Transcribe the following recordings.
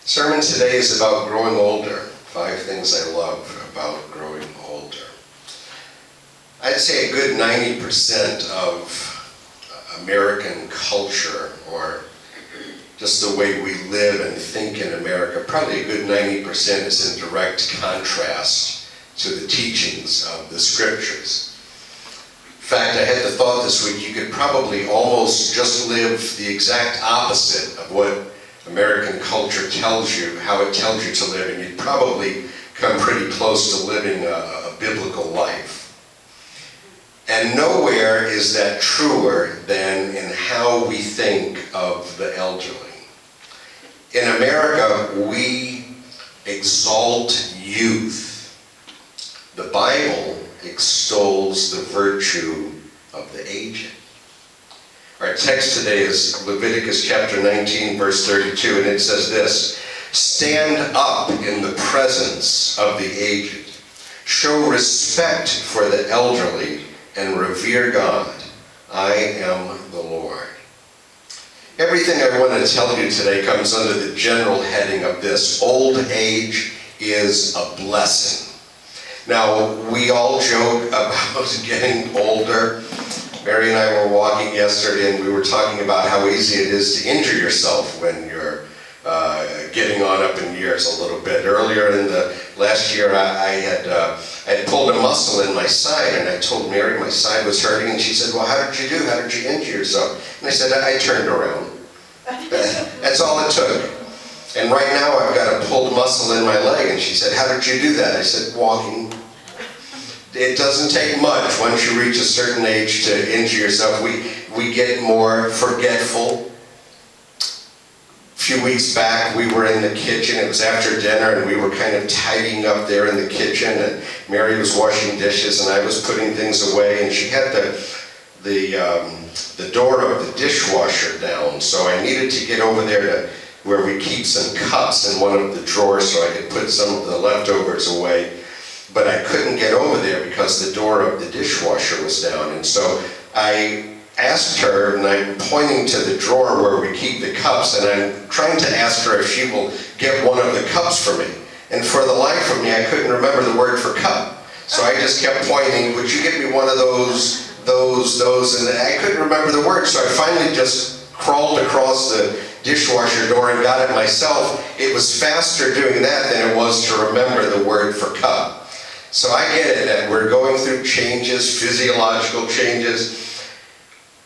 Sermon today is about growing older. 5 things I love about growing older. I'd say a good 90% of American culture, or just the way we live and think in America, probably a good 90% is in direct contrast to the teachings of the scriptures. In fact, I had the thought this week, you could probably almost just live the exact opposite of what American culture tells you, how it tells you to live, and you'd probably come pretty close to living a biblical life. And nowhere is that truer than in how we think of the elderly. In America, we exalt youth. The Bible extols the virtue of the aged. Our text today is Leviticus chapter 19, verse 32, and it says this: "Stand up in the presence of the aged. Show respect for the elderly and revere God. I am the Lord." Everything I want to tell you today comes under the general heading of this: old age is a blessing. Now, we all joke about getting older. Mary and I were walking yesterday, and we were talking about how easy it is to injure yourself when you're getting on up in years a little bit. Earlier in the last year, I had pulled a muscle in my side, and I told Mary my side was hurting, and she said, "Well, how did you do? How did you injure yourself?" And I said, "I turned around." That's all it took. And right now, I've got a pulled muscle in my leg, and she said, "How did you do that?" I said, "Walking." It doesn't take much once you reach a certain age to injure yourself. We get more forgetful. A few weeks back, we were in the kitchen. It was after dinner, and we were kind of tidying up there in the kitchen, and Mary was washing dishes, and I was putting things away, and she had the door of the dishwasher down, so I needed to get over there to where we keep some cups in one of the drawers so I could put some of the leftovers away. But I couldn't get over there because the door of the dishwasher was down. And so I asked her, and I'm pointing to the drawer where we keep the cups, and I'm trying to ask her if she will get one of the cups for me. And for the life of me, I couldn't remember the word for cup. So I just kept pointing, "Would you get me one of those, and I couldn't remember the word. So I finally just crawled across the dishwasher door and got it myself. It was faster doing that than it was to remember the word for cup. So I get it that we're going through changes, physiological changes,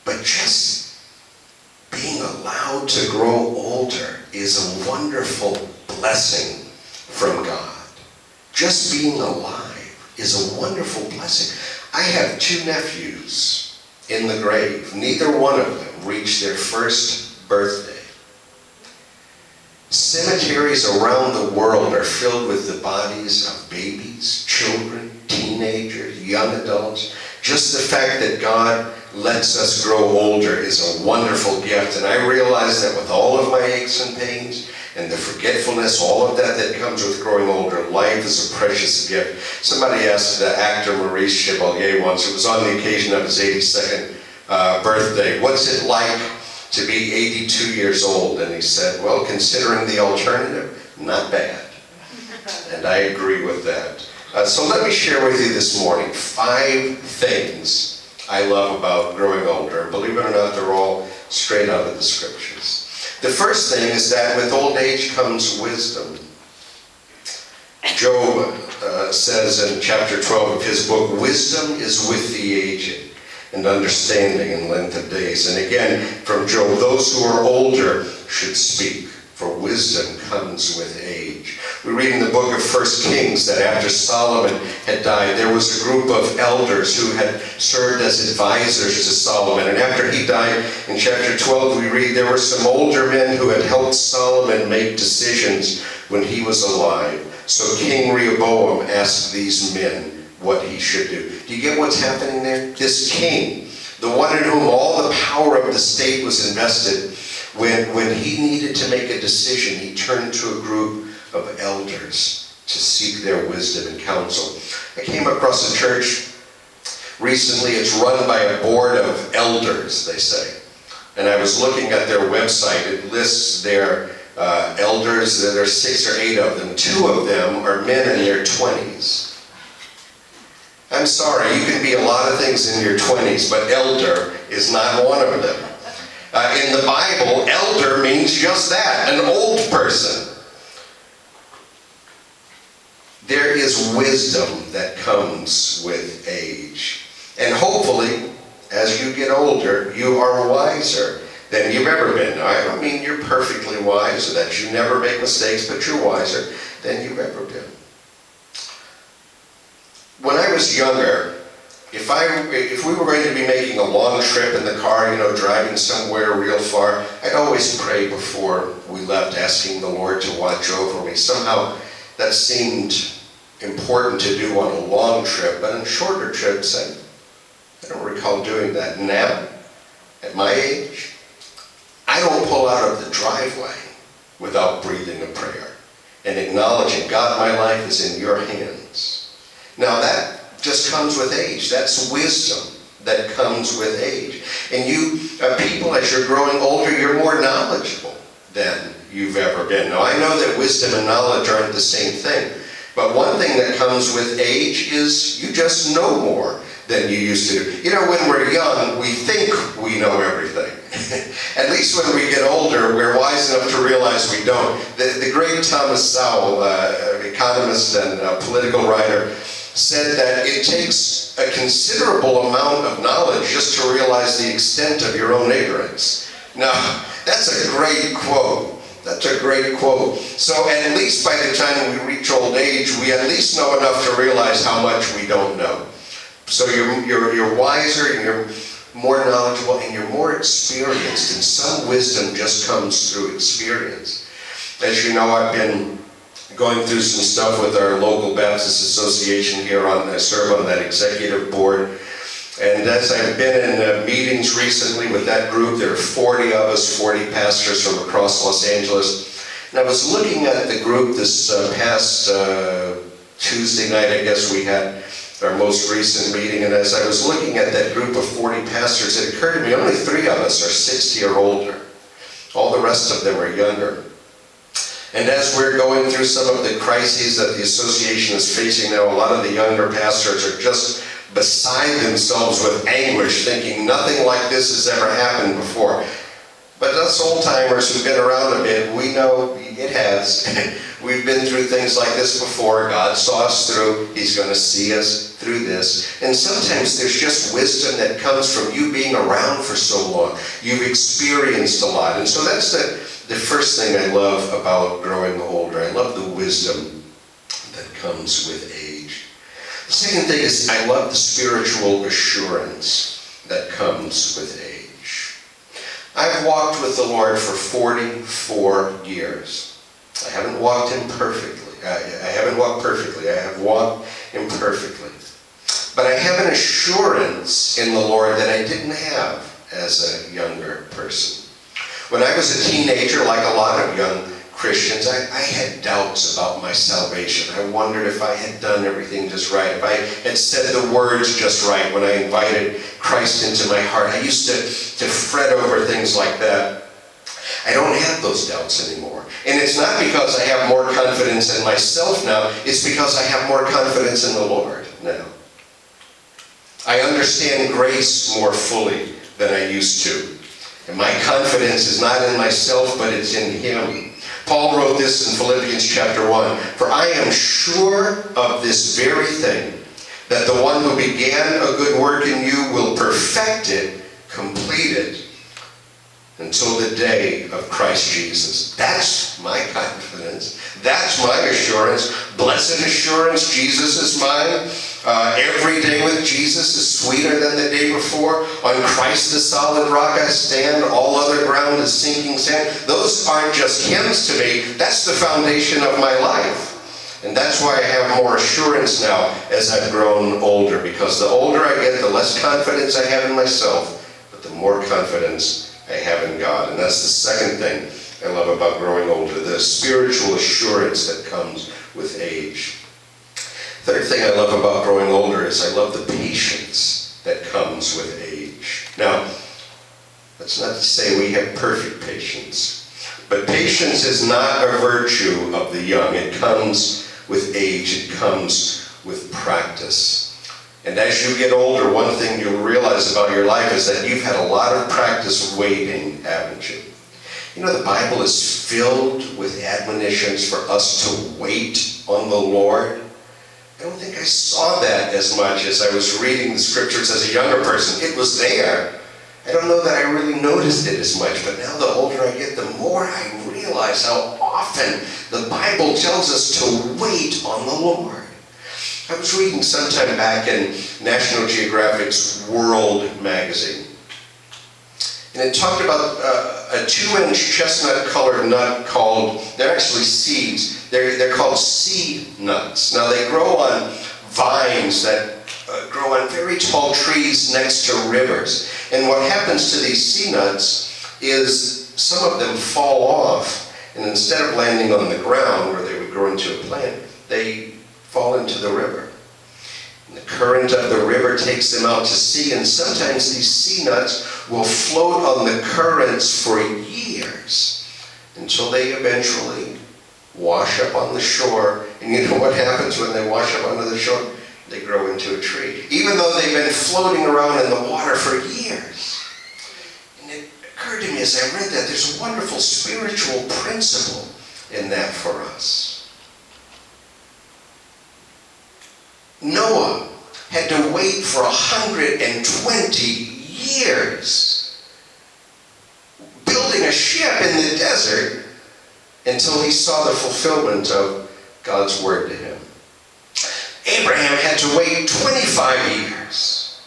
but just being allowed to grow older is a wonderful blessing from God. Just being alive is a wonderful blessing. I have 2 nephews in the grave. Neither one of them reached their first birthday. Cemeteries around the world are filled with the bodies of babies, children, teenagers, young adults. Just the fact that God lets us grow older is a wonderful gift. And I realize that with all of my aches and pains and the forgetfulness, all of that comes with growing older, life is a precious gift. Somebody asked the actor Maurice Chevalier once, it was on the occasion of his 82nd birthday, "What's it like to be 82 years old?" And he said, "Well, considering the alternative, not bad." And I agree with that. So let me share with you this morning 5 things I love about growing older. Believe it or not, they're all straight out of the scriptures. The first thing is that with old age comes wisdom. Job says in chapter 12 of his book, "Wisdom is with the aged, and understanding in length of days." And again, from Job, "Those who are older should speak, for wisdom comes with age." We read in the book of 1 Kings that after Solomon had died, there was a group of elders who had served as advisors to Solomon. And after he died, in chapter 12, we read there were some older men who had helped Solomon make decisions when he was alive. So King Rehoboam asked these men what he should do. Do you get what's happening there? This king, the one in whom all the power of the state was invested, when he needed to make a decision, he turned to a group of elders to seek their wisdom and counsel. I came across a church recently. It's run by a board of elders, they say. And I was looking at their website. It lists their elders. There are 6 or 8 of them. 2 of them are men in their 20s. I'm sorry, you can be a lot of things in your 20s, but elder is not one of them. In the Bible, elder means just that, an old person. There is wisdom that comes with age. And hopefully, as you get older, you are wiser than you've ever been. I don't mean you're perfectly wise, or that you never make mistakes, but you're wiser than you've ever been. When I was younger, if we were going to be making a long trip in the car, driving somewhere real far, I'd always pray before we left, asking the Lord to watch over me. Somehow that seemed important to do on a long trip, but on shorter trips, I don't recall doing that. Now, at my age, I don't pull out of the driveway without breathing a prayer and acknowledging, God, my life is in your hands. Now that just comes with age. That's wisdom that comes with age. And you people, as you're growing older, you're more knowledgeable than you've ever been. Now I know that wisdom and knowledge aren't the same thing, but one thing that comes with age is you just know more than you used to do. When we're young, we think we know everything. At least when we get older, we're wise enough to realize we don't. The great Thomas Sowell, economist and political writer, said that it takes a considerable amount of knowledge just to realize the extent of your own ignorance. Now, that's a great quote. That's a great quote. So at least by the time we reach old age, we at least know enough to realize how much we don't know. So you're wiser, and you're more knowledgeable, and you're more experienced, and some wisdom just comes through experience. As you know, I've been going through some stuff with our local Baptist Association here. I serve on that executive board. And as I've been in meetings recently with that group, there are 40 of us, 40 pastors from across Los Angeles. And I was looking at the group this past Tuesday night, I guess we had our most recent meeting. And as I was looking at that group of 40 pastors, it occurred to me only 3 of us are 60 or older. All the rest of them are younger. And as we're going through some of the crises that the association is facing now, a lot of the younger pastors are just beside themselves with anguish, thinking nothing like this has ever happened before. But us old-timers who've been around a bit, we know it has. We've been through things like this before. God saw us through. He's going to see us through this. And sometimes there's just wisdom that comes from you being around for so long. You've experienced a lot. And so that's the first thing I love about growing older. I love the wisdom that comes with age. The second thing is I love the spiritual assurance that comes with age. I've walked with the Lord for 44 years. I haven't walked him perfectly. I haven't walked perfectly. I have walked imperfectly. But I have an assurance in the Lord that I didn't have as a younger person. When I was a teenager, like a lot of young Christians, I had doubts about my salvation. I wondered if I had done everything just right, if I had said the words just right when I invited Christ into my heart. I used to fret over things like that. I don't have those doubts anymore. And it's not because I have more confidence in myself now, it's because I have more confidence in the Lord now. I understand grace more fully than I used to. And my confidence is not in myself, but it's in him. Paul wrote this in Philippians chapter 1. For I am sure of this very thing, that the one who began a good work in you will perfect it, complete it, until the day of Christ Jesus. That's my confidence. That's my assurance. Blessed assurance, Jesus is mine. Every day with Jesus is sweeter than the day before. On Christ the solid rock I stand. All other ground is sinking sand. Those aren't just hymns to me. That's the foundation of my life. And that's why I have more assurance now as I've grown older. Because the older I get, the less confidence I have in myself, but the more confidence I have in God. And that's the second thing I love about growing older, the spiritual assurance that comes with age. Third thing I love about growing older is I love the patience that comes with age. Now, that's not to say we have perfect patience, But patience is not a virtue of the young. It comes with age. It comes with practice. And as you get older, one thing you'll realize about your life is that you've had a lot of practice waiting, haven't you? You know, the Bible is filled with admonitions for us to wait on the Lord. I don't think I saw that as much as I was reading the scriptures as a younger person. It was there. I don't know that I really noticed it as much, but now the older I get, the more I realize how often the Bible tells us to wait on the Lord. I was reading sometime back in National Geographic's World magazine, and it talked about a 2-inch chestnut-colored nut called, they're actually seeds, they're called seed nuts. Now they grow on vines that grow on very tall trees next to rivers. And what happens to these seed nuts is some of them fall off, and instead of landing on the ground where they would grow into a plant, they fall into the river. And the current of the river takes them out to sea, and sometimes these sea nuts will float on the currents for years until they eventually wash up on the shore. And you know what happens when they wash up onto the shore? They grow into a tree, even though they've been floating around in the water for years. And it occurred to me as I read that there's a wonderful spiritual principle in that for us. Noah had to wait for 120 years building a ship in the desert until he saw the fulfillment of God's word to him. Abraham had to wait 25 years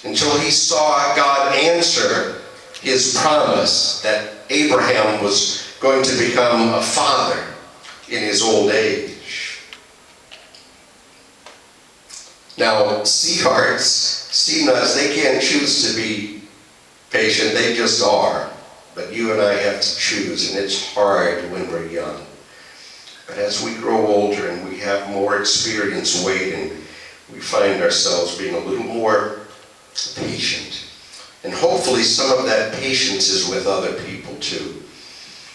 until he saw God answer his promise that Abraham was going to become a father in his old age. Now, seed nuts, they can't choose to be patient, they just are. But you and I have to choose, and it's hard when we're young. But as we grow older and we have more experience waiting, we find ourselves being a little more patient. And hopefully some of that patience is with other people too.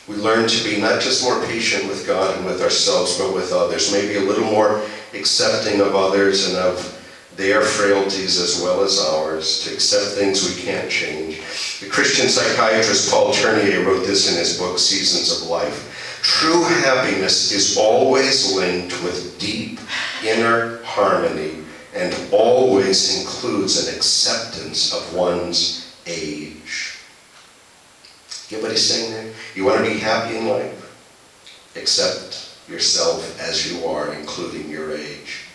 We learn to be not just more patient with God and with ourselves, but with others. Maybe a little more accepting of others and of their frailties as well as ours, to accept things we can't change. The Christian psychiatrist Paul Tournier wrote this in his book, Seasons of Life. True happiness is always linked with deep inner harmony and always includes an acceptance of one's age. Get what he's saying there? You want to be happy in life? Accept yourself as you are, including your age.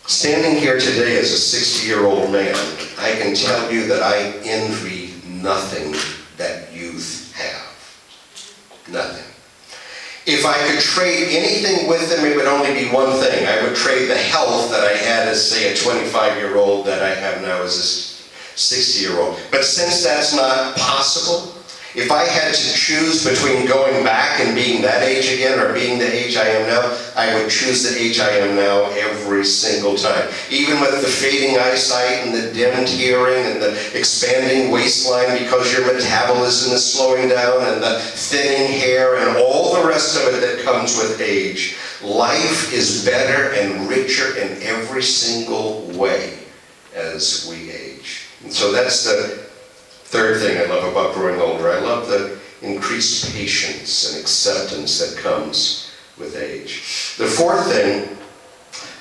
Standing here today as a 60-year-old man, I can tell you that I envy nothing that youth have. Nothing. If I could trade anything with them, it would only be one thing. I would trade the health that I had as, say, a 25-year-old that I have now as a 60-year-old. But since that's not possible, if I had to choose between going back and being that age again or being the age I am now, I would choose the age I am now every single time. Even with the fading eyesight and the dimmed hearing and the expanding waistline because your metabolism is slowing down and the thinning hair and all the rest of it that comes with age, life is better and richer in every single way as we age. And so that's the third thing I love about growing older. I love the increased patience and acceptance that comes with age. The fourth thing,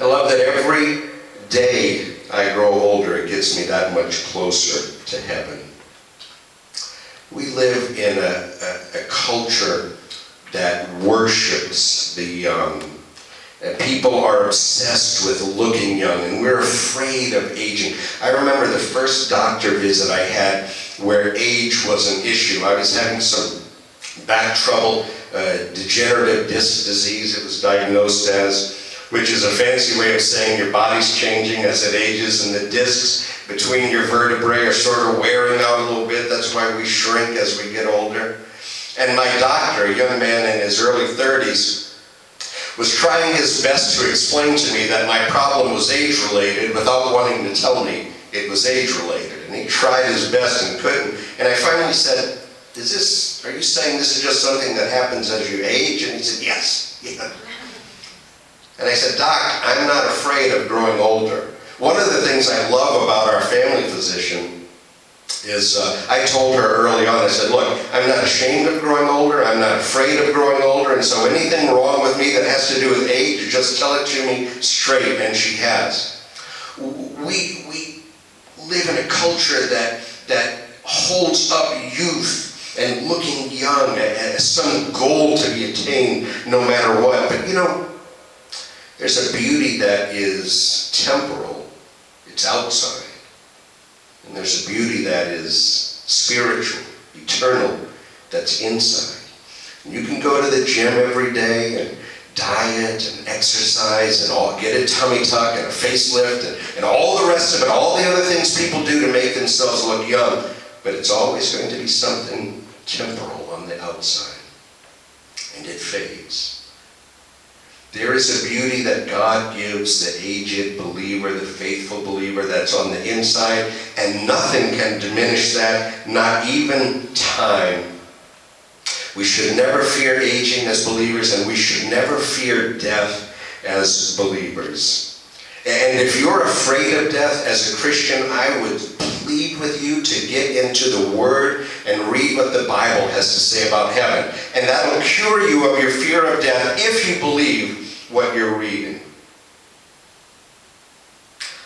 I love that every day I grow older, it gets me that much closer to heaven. We live in a culture that worships the young. And people are obsessed with looking young, and we're afraid of aging. I remember the first doctor visit I had where age was an issue. I was having some back trouble, degenerative disc disease it was diagnosed as, which is a fancy way of saying your body's changing as it ages, and the discs between your vertebrae are sort of wearing out a little bit. That's why we shrink as we get older. And my doctor, a young man in his early 30s, was trying his best to explain to me that my problem was age-related without wanting to tell me it was age-related. And he tried his best and couldn't. And I finally said, is this Are you saying this is just something that happens as you age? And he said, yes. Yeah. And I said, Doc, I'm not afraid of growing older. One of the things I love about our family physician is I told her early on, I said, look, I'm not ashamed of growing older. I'm not afraid of growing older. And so anything wrong with me that has to do with age, just tell it to me straight. And she has. We live in a culture that holds up youth and looking young as some goal to be attained no matter what. But you know, there's a beauty that is temporal. It's outside. And there's a beauty that is spiritual, eternal, that's inside. And you can go to the gym every day and diet and exercise and get a tummy tuck and a facelift and all the rest of it, all the other things people do to make themselves look young. But it's always going to be something temporal on the outside. And it fades. There is a beauty that God gives the aged believer, the faithful believer that's on the inside, and nothing can diminish that, not even time. We should never fear aging as believers, and we should never fear death as believers. And if you're afraid of death as a Christian, I would plead with you to get into the Word and read what the Bible has to say about heaven. And that'll cure you of your fear of death if you believe what you're reading.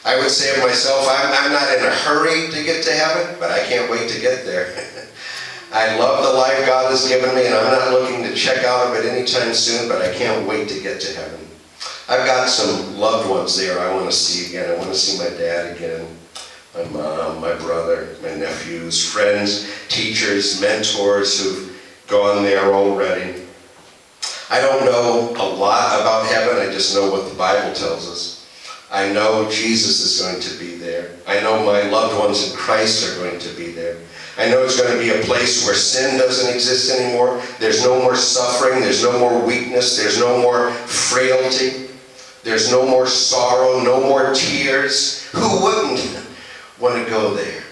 I would say of myself, I'm not in a hurry to get to heaven, but I can't wait to get there. I love the life God has given me, and I'm not looking to check out of it anytime soon, but I can't wait to get to heaven. I've got some loved ones there I want to see again. I want to see my dad again, my mom, my brother, my nephews, friends, teachers, mentors who've gone there already. I don't know a lot about heaven. I just know what the Bible tells us. I know Jesus is going to be there. I know my loved ones in Christ are going to be there. I know it's going to be a place where sin doesn't exist anymore. There's no more suffering. There's no more weakness. There's no more frailty. There's no more sorrow, no more tears. Who wouldn't want to go there?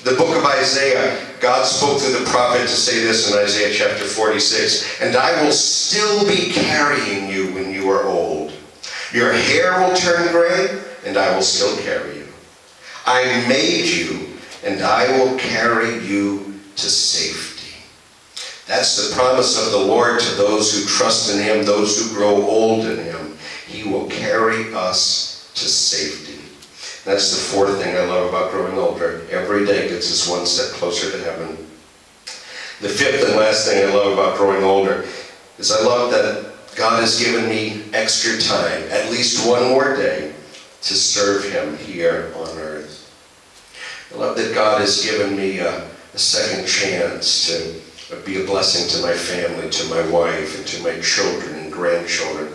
The book of Isaiah, God spoke through the prophet to say this in Isaiah chapter 46, and I will still be carrying you when you are old. Your hair will turn gray, and I will still carry you. I made you, and I will carry you to safety. That's the promise of the Lord to those who trust in Him, those who grow old in Him. He will carry us to safety. That's the fourth thing I love about growing older. Every day gets us one step closer to heaven. The fifth and last thing I love about growing older is I love that God has given me extra time, at least one more day, to serve Him here on earth. I love that God has given me a second chance to be a blessing to my family, to my wife, and to my children and grandchildren.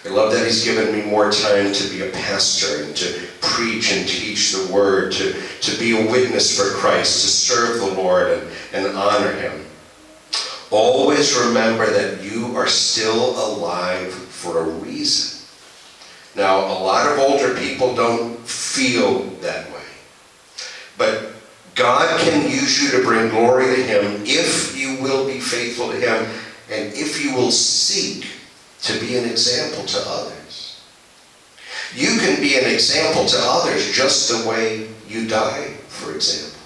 I love that He's given me more time to be a pastor and to preach and teach the Word, to be a witness for Christ, to serve the Lord and honor Him. Always remember that you are still alive for a reason. Now, a lot of older people don't feel that way. But God can use you to bring glory to Him if you will be faithful to Him and if you will seek to be an example to others. You can be an example to others just the way you die, for example.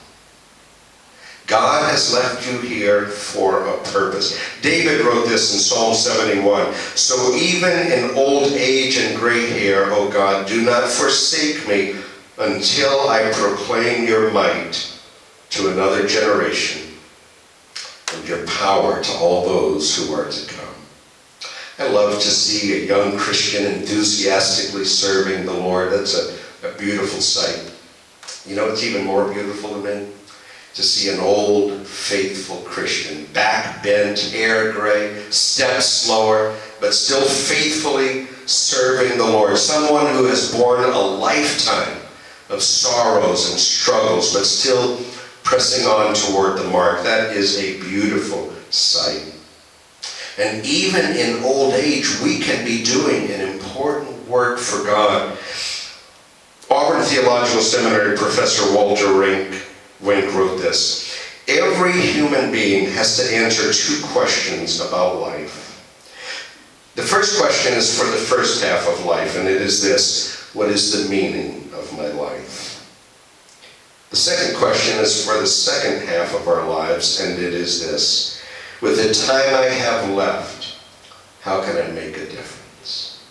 God has left you here for a purpose. David wrote this in Psalm 71. So even in old age and gray hair, O God, do not forsake me until I proclaim your might to another generation and your power to all those who are to come. I love to see a young Christian enthusiastically serving the Lord. That's a beautiful sight. You know what's even more beautiful to me? To see an old, faithful Christian, back bent, hair gray, steps slower, but still faithfully serving the Lord. Someone who has borne a lifetime of sorrows and struggles, but still pressing on toward the mark. That is a beautiful sight. And even in old age, we can be doing an important work for God. Auburn Theological Seminary professor Walter Wink wrote this. Every human being has to answer two questions about life. The first question is for the first half of life, and it is this: what is the meaning of my life? The second question is for the second half of our lives, and it is this: with the time I have left, how can I make a difference?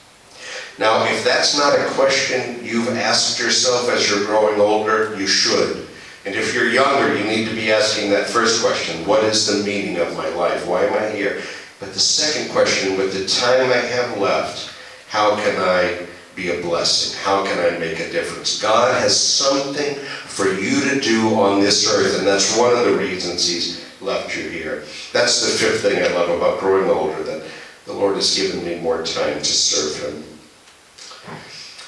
Now, if that's not a question you've asked yourself as you're growing older, you should. And if you're younger, you need to be asking that first question: what is the meaning of my life? Why am I here? But the second question: with the time I have left, how can I be a blessing? How can I make a difference? God has something for you to do on this earth, and that's one of the reasons He's left you here. That's the fifth thing I love about growing older, that the Lord has given me more time to serve Him.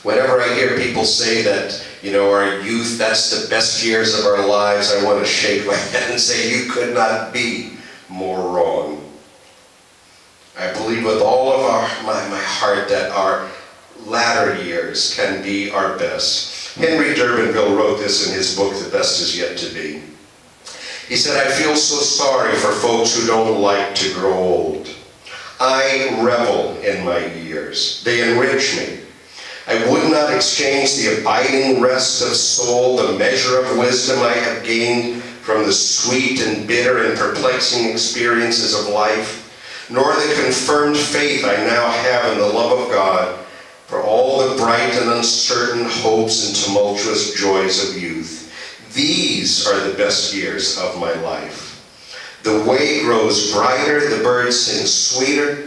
Whenever I hear people say that, our youth, that's the best years of our lives, I want to shake my head and say, you could not be more wrong. I believe with all of my heart that our latter years can be our best. Henry Durbinville wrote this in his book, The Best Is Yet to Be. He said, I feel so sorry for folks who don't like to grow old. I revel in my years. They enrich me. I would not exchange the abiding rest of soul, the measure of wisdom I have gained from the sweet and bitter and perplexing experiences of life, nor the confirmed faith I now have in the love of God, for all the bright and uncertain hopes and tumultuous joys of youth. These are the best years of my life. The way grows brighter, the birds sing sweeter,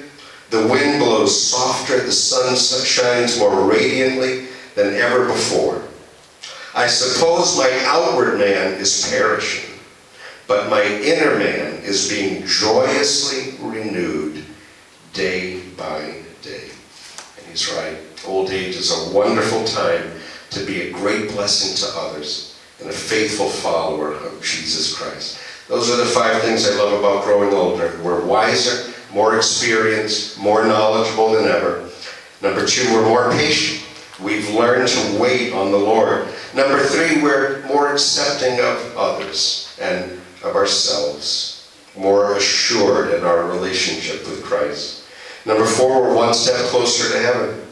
the wind blows softer, the sun shines more radiantly than ever before. I suppose my outward man is perishing, but my inner man is being joyously renewed day by day. And he's right. Old age is a wonderful time to be a great blessing to others and a faithful follower of Jesus Christ. Those are the 5 things I love about growing older. We're wiser, more experienced, more knowledgeable than ever. Number 2, we're more patient. We've learned to wait on the Lord. Number 3, we're more accepting of others and of ourselves, more assured in our relationship with Christ. Number 4, we're one step closer to heaven.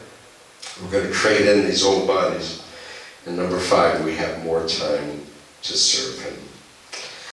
We're going to trade in these old bodies. And number 5, we have more time to serve Him.